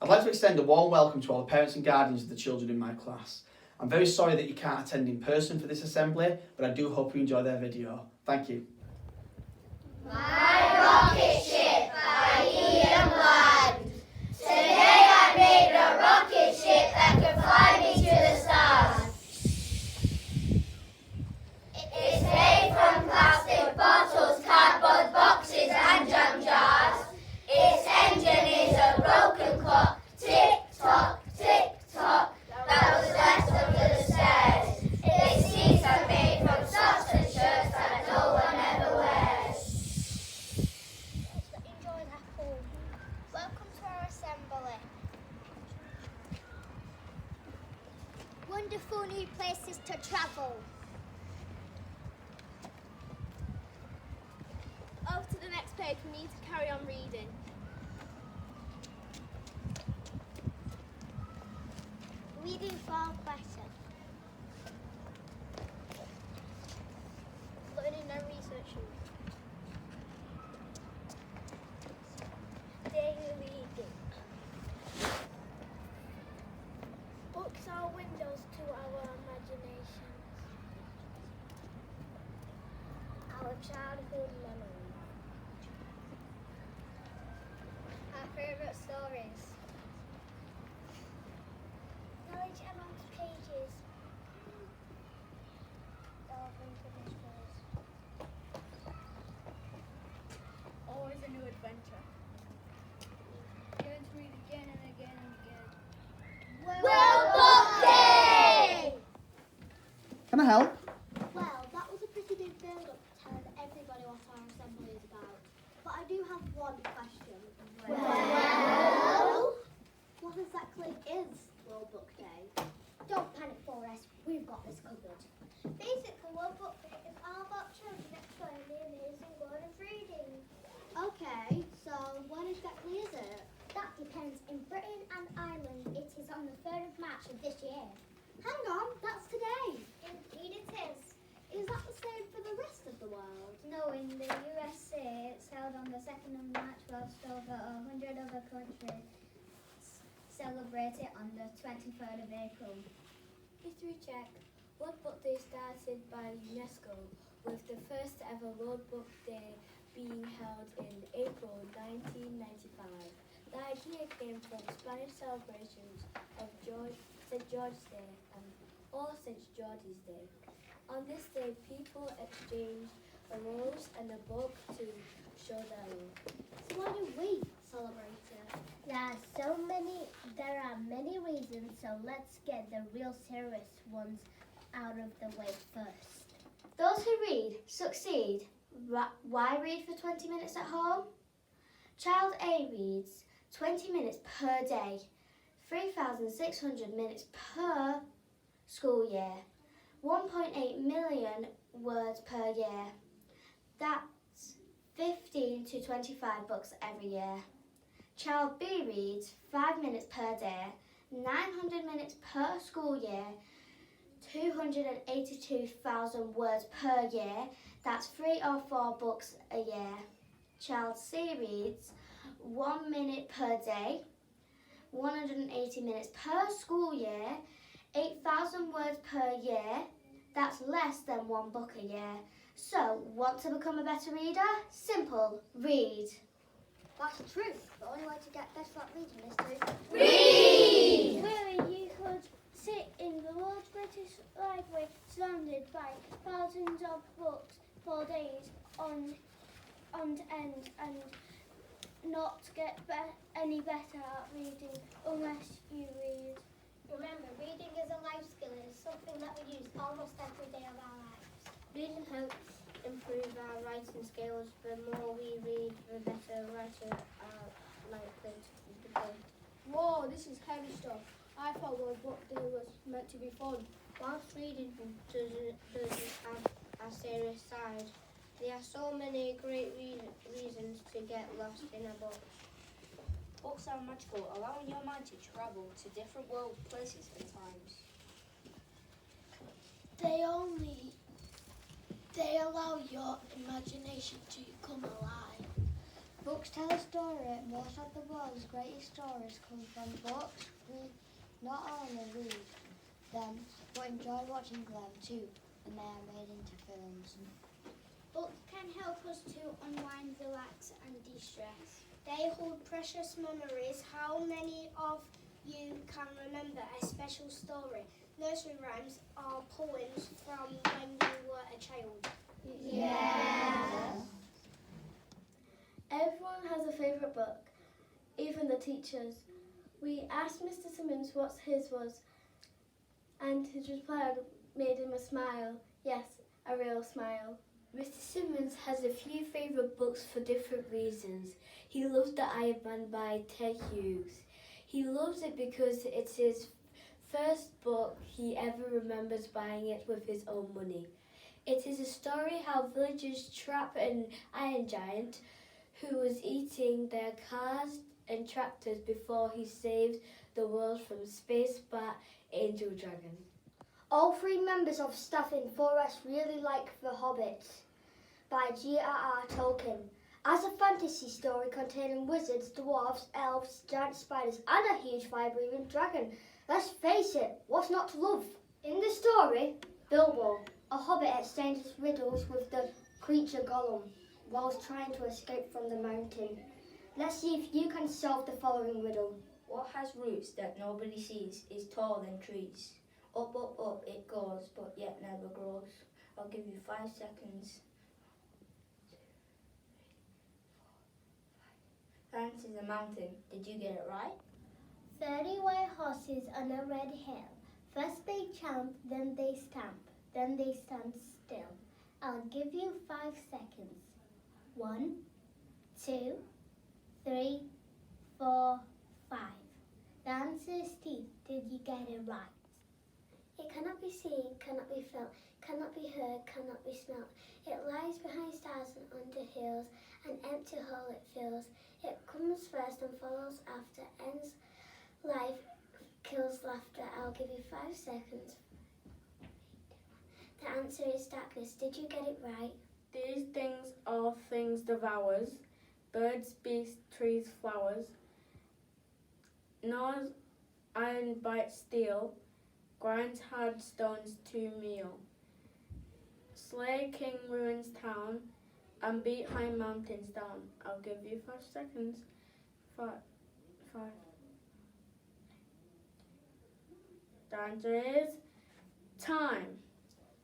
I'd like to extend a warm welcome to all the parents and guardians of the children in my class. I'm very sorry that you can't attend in person for this assembly, but I do hope you enjoy their video. Thank you. My rocket ship by Ian Bland. Today I made a rocket ship that can fly me to the stars. It's made from plastic bottles, cardboard boxes and jam jars. Its engine is a broken clock. Tick tock, that was left under the stairs. Its seats are made from socks and shirts that no one ever wears. Enjoy that home. Welcome to our assembly. Wonderful new places to travel. Over to the next page, we need to carry on reading. Reading far better. Learning and researching. Daily reading. Books are windows to our imaginations. Our childhood memories. Our favourite stories. Knowledge amongst pages. Delve into mysteries. Always a new adventure. Going to read again and again and again. World Book Day! Can I help? Well, that was a pretty big build-up to telling everybody what our assembly is about. But I do have one question. Well? What exactly is World Book Day? Don't panic, Forrest. We've got this covered. Basically, World Book Day is all about children exploring the amazing world of reading. Okay, so when exactly is it? That depends. In Britain and Ireland, it is on the 3rd of March of this year. Hang on, that's today. Indeed it is. Is that the same for the rest of the world? No, in the USA, it's held on the 2nd of March, whilst over 100 other countries celebrate it on the 23rd of April. History check. World Book Day started by UNESCO, with the first ever World Book Day being held in April 1995. The idea came from Spanish celebrations of St. George's Day and All Saints George's Day. On this day, people exchanged a rose and a book to show their love. So why do we celebrate it? There are many reasons, so let's get the real serious ones out of the way first. Those who read succeed. Why read for 20 minutes at home? Child A reads 20 minutes per day, 3,600 minutes per school year, 1.8 million words per year. That's 15 to 25 books every year. Child B reads 5 minutes per day, 900 minutes per school year, 282,000 words per year. That's 3 or 4 books a year. Child C reads 1 minute per day, 180 minutes per school year, 8,000 words per year. That's less than 1 book a year. So, want to become a better reader? Simple, read. That's true. The only way to get better at reading is to Read! Really, you could sit in the world's greatest library surrounded by thousands of books for days on end and not get any better at reading unless you read. remember. Reading is a life skill. It is something that we use almost every day of our lives. Reading helps improve our writing skills. The more we read, the better writers are likely to become. Whoa, this is heavy stuff. I thought World Book Day was meant to be fun. Whilst reading doesn't have a serious side, there are so many great reasons to get lost in a book. Books are magical, allowing your mind to travel to different worlds, places and times. They allow your imagination to come alive. Books tell a story. Most of the world's greatest stories come from books. We not only read them, but enjoy watching them too, and they are made into films. Books can help us to unwind, relax and de-stress. They hold precious memories. How many of you can remember a special story, nursery rhymes or poems from when you were a child? Yes. Everyone has a favourite book, even the teachers. We asked Mr. Simmons what his was, and his reply made him a smile. Yes, a real smile. Mr. Simmons has a few favourite books for different reasons. He loves The Iron Man by Ted Hughes. He loves it because it's his first book he ever remembers buying it with his own money. It is a story how villagers trap an iron giant who was eating their cars and tractors before he saved the world from Space Bat Angel Dragon. All three members of staff in 4S really like The Hobbit by J.R.R. Tolkien. As a fantasy story containing wizards, dwarves, elves, giant spiders and a huge fire-breathing dragon. Let's face it, what's not to love? In the story, Bilbo, a hobbit, exchanges riddles with the creature Gollum whilst trying to escape from the mountain. Let's see if you can solve the following riddle. What has roots that nobody sees is taller than trees? Up, up, up it goes, but yet never grows. I'll give you 5 seconds. The answer is a mountain. Did you get it right? 30 white horses on a red hill. First they champ, then they stamp, then they stand still. I'll give you 5 seconds. 1, 2, 3, 4, 5. The answer is teeth. Did you get it right? It cannot be seen, cannot be felt, cannot be heard, cannot be smelt. It lies behind stars and under hills, an empty hole it fills. It comes first and follows after, ends life, kills laughter. I'll give you 5 seconds. The answer is darkness. Did you get it right? These things are things devours, birds, beasts, trees, flowers. Gnaws iron, bites steel, grinds hard stones to meal. Slay king, ruins town, and beat high mountains down. I'll give you 5 seconds. 5. The answer is time.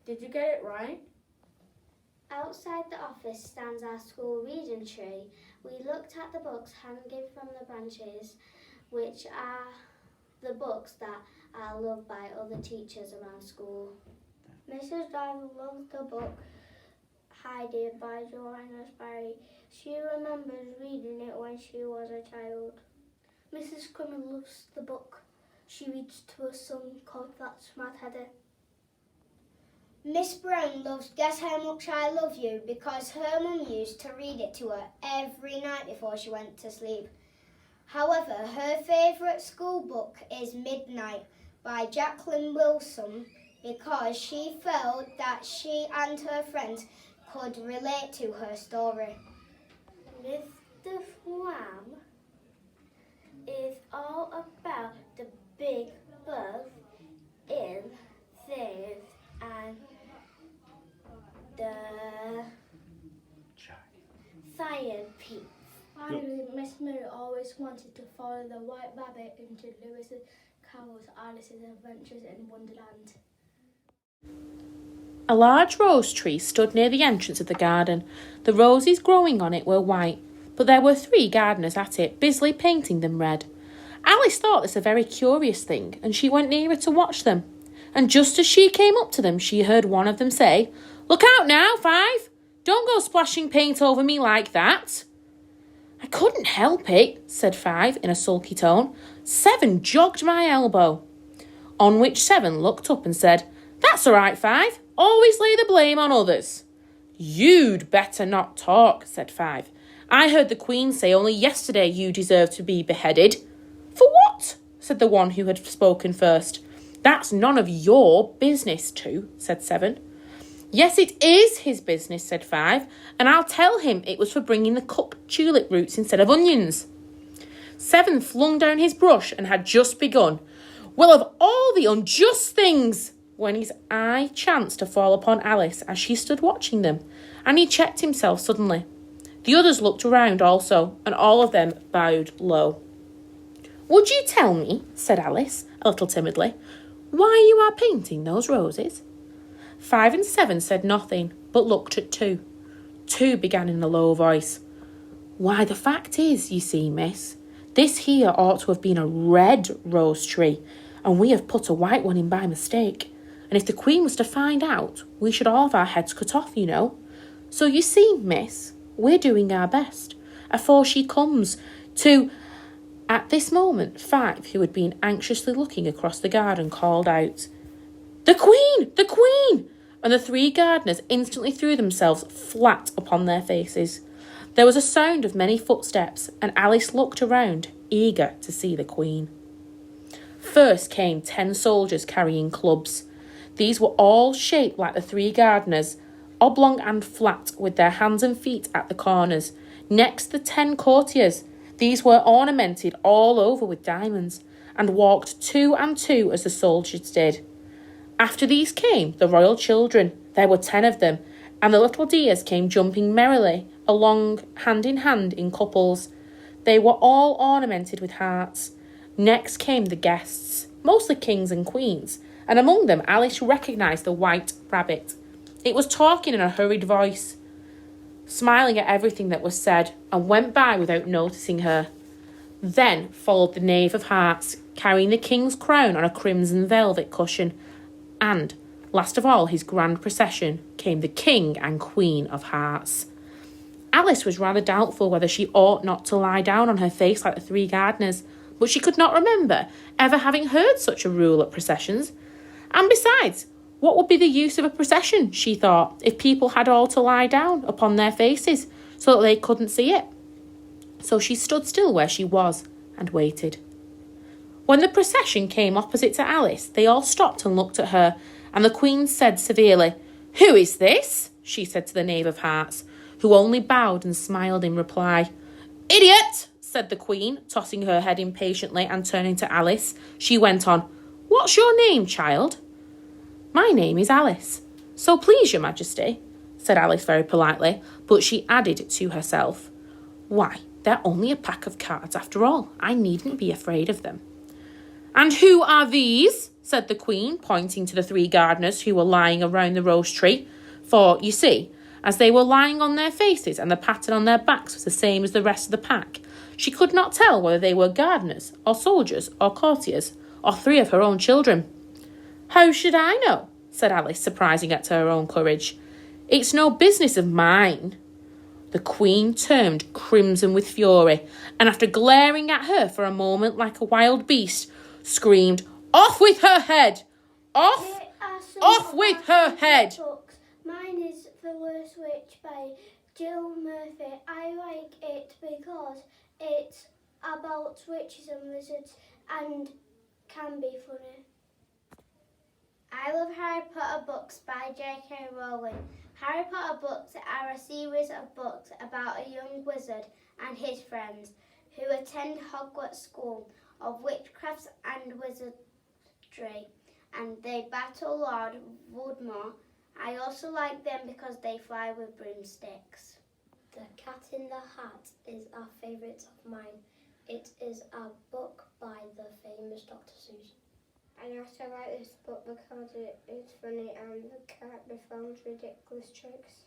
Did you get it right? Outside the office stands our school reading tree. We looked at the books hanging from the branches, which are the books that are loved by other teachers around school. Mrs. Diver loves the book Heidi by Joanna Sparry. She remembers reading it when she was a child. Mrs. Crummell loves the book. She reads to her son called That's Mad Heather. Miss Brown loves Guess How Much I Love You because her mum used to read it to her every night before she went to sleep. However, her favourite school book is Midnight by Jacqueline Wilson because she felt that she and her friends could relate to her story. Mr. Flam is all about the big bug in things and the science. Finally, Miss Murray always wanted to follow the white rabbit into Lewis Carroll's Alice's Adventures in Wonderland. A large rose tree stood near the entrance of the garden. The roses growing on it were white, but there were 3 gardeners at it, busily painting them red. Alice thought this a very curious thing, and she went nearer to watch them. And just as she came up to them, she heard one of them say, "Look out now, 5! Don't go splashing paint over me like that." "I couldn't help it," said 5 in a sulky tone. 7 jogged my elbow. On which 7 looked up and said, "That's all right, 5. Always lay the blame on others." "You'd better not talk," said 5. "I heard the Queen say only yesterday you deserve to be beheaded." "For what?" said the one who had spoken first. "That's none of your business, 2, said 7. Yes, it is his business, said 5, and I'll tell him it was for bringing the cup tulip roots instead of onions. 7 flung down his brush and had just begun. Well, of all the unjust things! When his eye chanced to fall upon Alice as she stood watching them, and he checked himself suddenly. The others looked around also, and all of them bowed low. Would you tell me, said Alice, a little timidly, why you are painting those roses? 5 and 7 said nothing, but looked at 2. 2 began in a low voice. Why, the fact is, you see, miss, this here ought to have been a red rose tree, and we have put a white one in by mistake. And if the Queen was to find out, we should all have our heads cut off, you know. So you see, miss, we're doing our best, afore she comes to... At this moment, 5, who had been anxiously looking across the garden, called out, The Queen! The Queen! And the 3 gardeners instantly threw themselves flat upon their faces. There was a sound of many footsteps, and Alice looked around, eager to see the Queen. First came 10 soldiers carrying clubs. These were all shaped like the 3 gardeners, oblong and flat, with their hands and feet at the corners. Next, the 10 courtiers. These were ornamented all over with diamonds, and walked 2 and 2 as the soldiers did. After these came the royal children. There were 10 of them, and the little dears came jumping merrily along hand in couples. They were all ornamented with hearts. Next came the guests, mostly kings and queens, and among them Alice recognised the white rabbit. It was talking in a hurried voice, smiling at everything that was said, and went by without noticing her. Then followed the Knave of Hearts, carrying the king's crown on a crimson velvet cushion, and, last of all his grand procession, came the King and Queen of Hearts. Alice was rather doubtful whether she ought not to lie down on her face like the 3 gardeners, but she could not remember ever having heard such a rule at processions. And besides, what would be the use of a procession, she thought, if people had all to lie down upon their faces so that they couldn't see it? So she stood still where she was and waited. When the procession came opposite to Alice, they all stopped and looked at her, and the Queen said severely, Who is this? She said to the Knave of Hearts, who only bowed and smiled in reply. Idiot, said the Queen, tossing her head impatiently and turning to Alice. She went on, What's your name, child? My name is Alice. So please, your Majesty, said Alice very politely, but she added to herself, Why, they're only a pack of cards after all. I needn't be afraid of them. And who are these? Said the Queen, pointing to the 3 gardeners who were lying around the rose tree. For, you see, as they were lying on their faces and the pattern on their backs was the same as the rest of the pack, she could not tell whether they were gardeners or soldiers or courtiers or 3 of her own children. How should I know? Said Alice, surprising at her own courage. It's no business of mine. The Queen turned crimson with fury, and after glaring at her for a moment like a wild beast, screamed, Off with her head! Off with her head! Books. Mine is The Worst Witch by Jill Murphy. I like it because it's about witches and wizards and can be funny. I love Harry Potter books by J.K. Rowling. Harry Potter books are a series of books about a young wizard and his friends who attend Hogwarts School of Witchcraft and Wizardry, and they battle Lord Voldemort. I also like them because they fly with broomsticks. The Cat in the Hat is a favourite of mine. It is a book by the famous Dr. Seuss. I also like this book because it is funny and the cat performs ridiculous tricks.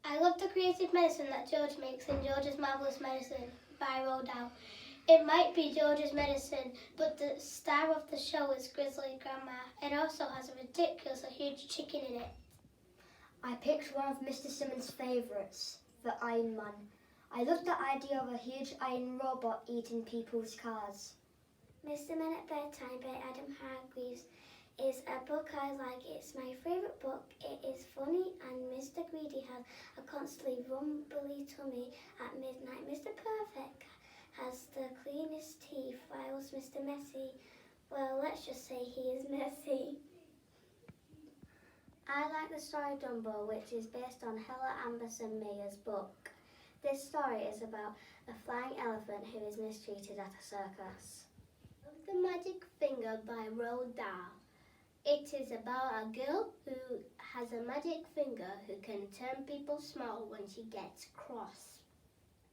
I love the creative medicine that George makes in George's Marvellous Medicine by Roald Dahl. It might be George's medicine, but the star of the show is Grizzly Grandma. It also has a ridiculously huge chicken in it. I picked one of Mr. Simmons' favourites, the Iron Man. I love the idea of a huge iron robot eating people's cars. Mr. Men at Bedtime by Adam Hargreaves is a book I like. It's my favourite book. It is funny and Mr. Greedy has a constantly rumbly tummy at midnight. Mr. Perfect has the cleanest teeth, whilst Mr. Messy, well, let's just say he is messy. I like the story Dumbo, which is based on Hella Amberson Mayer's book. This story is about a flying elephant who is mistreated at a circus. The Magic Finger by Roald Dahl. It is about a girl who has a magic finger who can turn people small when she gets cross.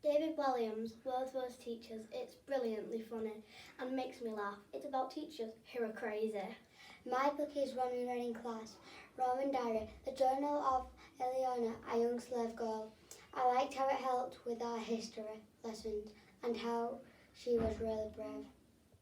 David Williams, World's Worst Teachers. It's brilliantly funny and makes me laugh. It's about teachers who are crazy. My book is Roman Reading Class, Roman Diary, the journal of Eleanor, a young slave girl. I liked how it helped with our history lessons and how she was really brave.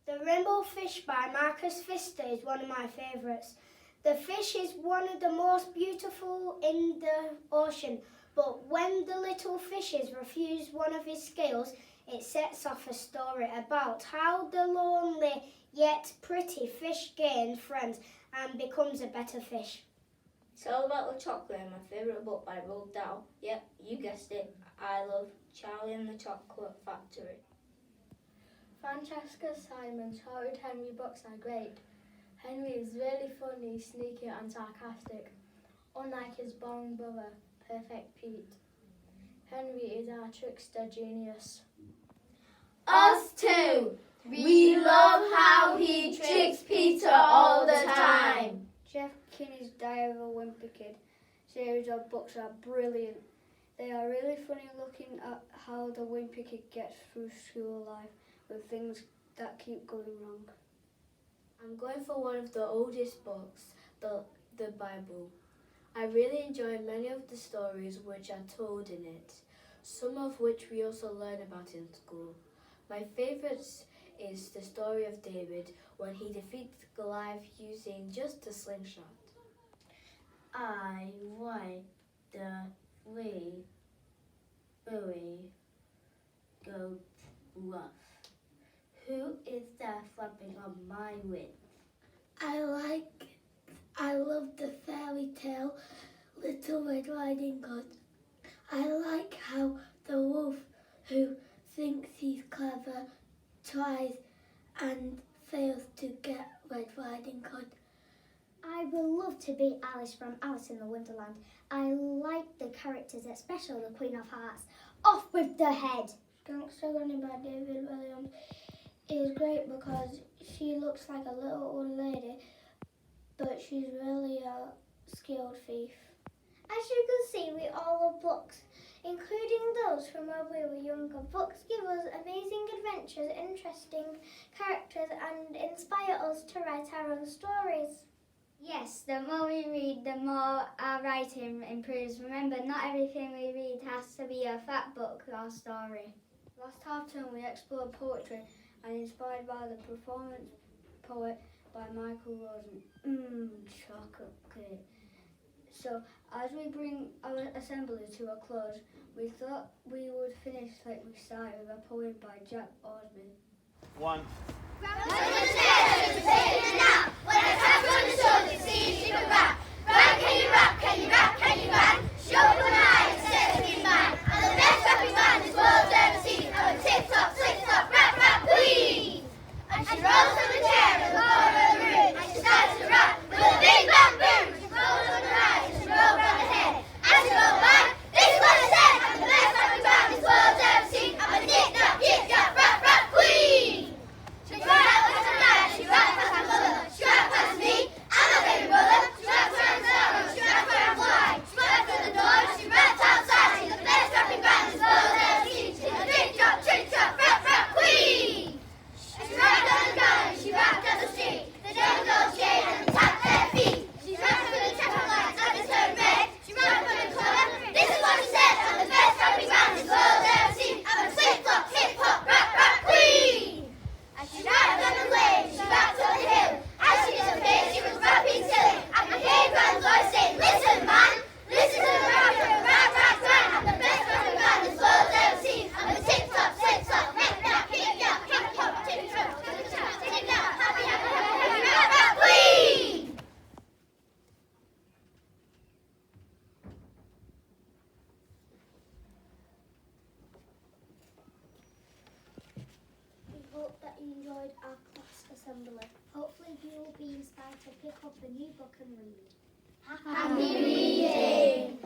The Rainbow Fish by Marcus Pfister is one of my favourites. The fish is one of the most beautiful in the ocean, but when the little fishes refuse one of his scales, it sets off a story about how the lonely yet pretty fish gains friends and becomes a better fish. It's all about the chocolate, my favourite book by Roald Dahl. Yep, you guessed it. I love Charlie and the Chocolate Factory. Francesca Simon's Horrid Henry books are great. Henry is really funny, sneaky and sarcastic, unlike his boring brother, Perfect Pete. Henry is our trickster genius. Us too. We love how he tricks Peter all the time. Jeff Kinney's Diary of a Wimpy Kid series of books are brilliant. They are really funny looking at how the Wimpy Kid gets through school life with things that keep going wrong. I'm going for one of the oldest books, the Bible. I really enjoy many of the stories which are told in it, some of which we also learn about in school. My favourite is the story of David when he defeats Goliath using just a slingshot. I wipe the wee buoy goat rough. Who is that flapping on my wing? I love the fairy tale Little Red Riding Hood. I like how the wolf who thinks he's clever tries and fails to get Red Riding Hood. I would love to be Alice from Alice in the Wonderland. I like the characters, especially the Queen of Hearts. Off with the head! Gangster Running by David Williams is great because she looks like a little old lady, but she's really a skilled thief. As you can see, we all love books, including those from when we were younger. Books give us amazing adventures, interesting characters, and inspire us to write our own stories. Yes, the more we read, the more our writing improves. Remember, not everything we read has to be a fact book or story. Last half term we explored poetry and inspired by the performance poet by Michael Rosen. Chocolate. So, as we bring our assembly to a close, we thought we would finish like we started with a poem by Jack Osby. 1. When I tap on the shoulder, see if you can rap. Rap, can you rap? Can you rap? Can you rap? Show me one eye, set me man. I'm the best rapping man this world's ever seen. I'm a tip-top, slip-top, rap queen. And she rolls from the chair in the corner of the room. And she starts to rap with a big bang boom. She rolls on her eyes and she rolls round her head. And she goes back, this is what I said. I'm the best rapping man this world's ever seen. I'm a dip-dap, dip-dap, rap queen. She rapped past her dad, she rapped past her mother. She rapped past me, I'm a baby brother. She rapped around the town, she rapped around fly. She rapped at the door, she rapped outside. She's the best rapping band this world's ever seen. She's a trick-trap, rap queen. And she rapped on the ground and she rapped on the street. The devil goes shade and tapped their feet. She rapped for the traffic lights and it turned red. She rapped for the colour, this is what she said. I'm the best rapping band this world's ever seen. I'm a flip-flop, hip-hop, rap queen. And she rapped on the flame, she rapped on the hill. As she disappeared, she was rapping silly. I could hear Grand's voice saying, listen man, listen to the rapper, rap, I'm the best rapping band this world's ever seen. I'm a tip-top, slip-top, rap, hip-hop, tip-top, tip-top, happy, rap queen. We hope that you enjoyed our class assembly. Hopefully you will be inspired to pick up a new book and read. Happy reading.